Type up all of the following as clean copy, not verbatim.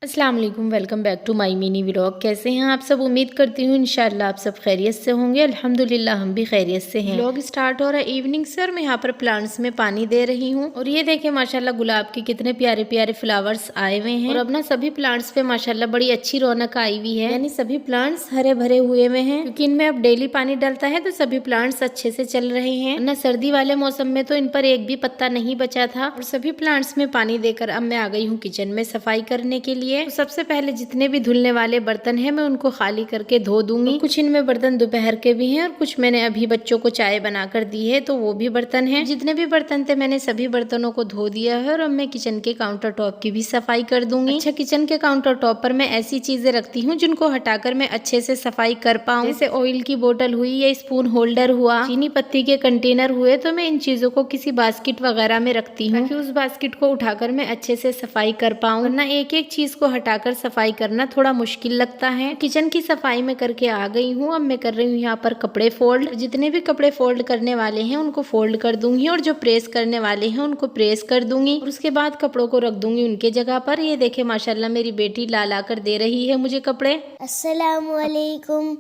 अस्सलाम वालेकुम, welcome back to my mini vlog. कैसे हैं आप सब? उम्मीद करती हूँ इंशाल्लाह आप सब खैरियत से होंगे। अल्हम्दुलिल्लाह हम भी खैरियत से हैं। व्लॉग स्टार्ट हो रहा है इवनिंग से और मैं यहाँ पर प्लांट्स में पानी दे रही हूँ। और ये देखें माशाल्लाह गुलाब के कितने प्यारे प्यारे फ्लावर्स आए हुए हैं। और अब ना सभी प्लांट्स पे माशाल्लाह बड़ी अच्छी रौनक आई हुई है, यानी सभी प्लांट्स हरे भरे हुए हुए हैं, क्योंकि इनमें अब डेली पानी डलता है तो सभी प्लांट्स अच्छे से चल रहे हैं। ना सर्दी वाले मौसम में तो इन पर एक भी पत्ता नहीं बचा था। और सभी प्लांट्स में पानी देकर अब मैं आ गई हूँ किचन में सफाई करने के लिए। तो सबसे पहले जितने भी धुलने वाले बर्तन हैं मैं उनको खाली करके धो दूंगी। कुछ इनमें बर्तन दोपहर के भी हैं और कुछ मैंने अभी बच्चों को चाय बनाकर दी है तो वो भी बर्तन हैं। जितने भी बर्तन थे मैंने सभी बर्तनों को धो दिया है और अब मैं किचन के काउंटर टॉप की भी सफाई कर दूंगी। अच्छा, किचन के काउंटर टॉप पर मैं ऐसी चीजें रखती हूँ जिनको हटाकर मैं अच्छे से सफाई कर पाऊँ, जैसे ऑयल की बोतल हुई या स्पून होल्डर हुआ, चीनी पत्ती के कंटेनर हुए, तो मैं इन चीजों को किसी बास्केट वगैरह में रखती हूँ ताकि उस बास्केट को उठाकर मैं अच्छे से सफाई कर पाऊँ। वरना एक एक चीज को हटाकर सफाई करना थोड़ा मुश्किल लगता है। किचन की सफाई में करके आ गई हूँ। अब मैं कर रही हूँ यहाँ पर कपड़े फोल्ड। जितने भी कपड़े फोल्ड करने वाले हैं उनको फोल्ड कर दूंगी और जो प्रेस करने वाले हैं उनको प्रेस कर दूंगी और उसके बाद कपड़ों को रख दूंगी उनके जगह पर। ये देखे माशाल्लाह मेरी बेटी ला ला कर दे रही है मुझे कपड़े। अस्सलाम वालेकुम।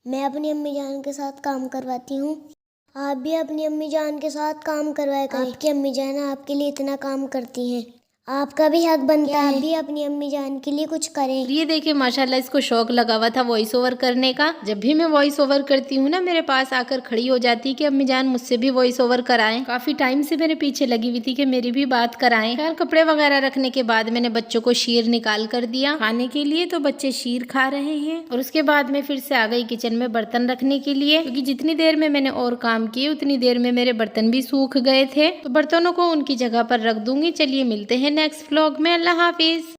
मैं अपनी अम्मी जान के साथ काम करवाती हूँ। आप भी अपनी अम्मी जान के साथ काम करवाया करें। आपकी अम्मी जान आपके लिए इतना काम करती हैं, आपका भी हक बनता है आप भी अपनी अम्मी जान के लिए कुछ करें। ये देखिए माशाल्लाह इसको शौक लगा हुआ था वॉइस ओवर करने का। जब भी मैं वॉइस ओवर करती हूँ ना मेरे पास आकर खड़ी हो जाती कि अम्मी जान मुझसे भी वॉइस ओवर कराएं। काफी टाइम से मेरे पीछे लगी हुई थी कि मेरी भी बात कराएं। खैर कपड़े वगैरह रखने के बाद मैंने बच्चों को शीर निकाल कर दिया खाने के लिए, तो बच्चे शीर खा रहे हैं। और उसके बाद मैं फिर से आ गई किचन में बर्तन रखने के लिए, क्योंकि जितनी देर में मैंने और काम किए उतनी देर में मेरे बर्तन भी सूख गए थे। तो बर्तनों को उनकी जगह पर रख दूंगी। चलिए मिलते हैं नेक्स्ट व्लॉग में। अल्लाह हाफिज।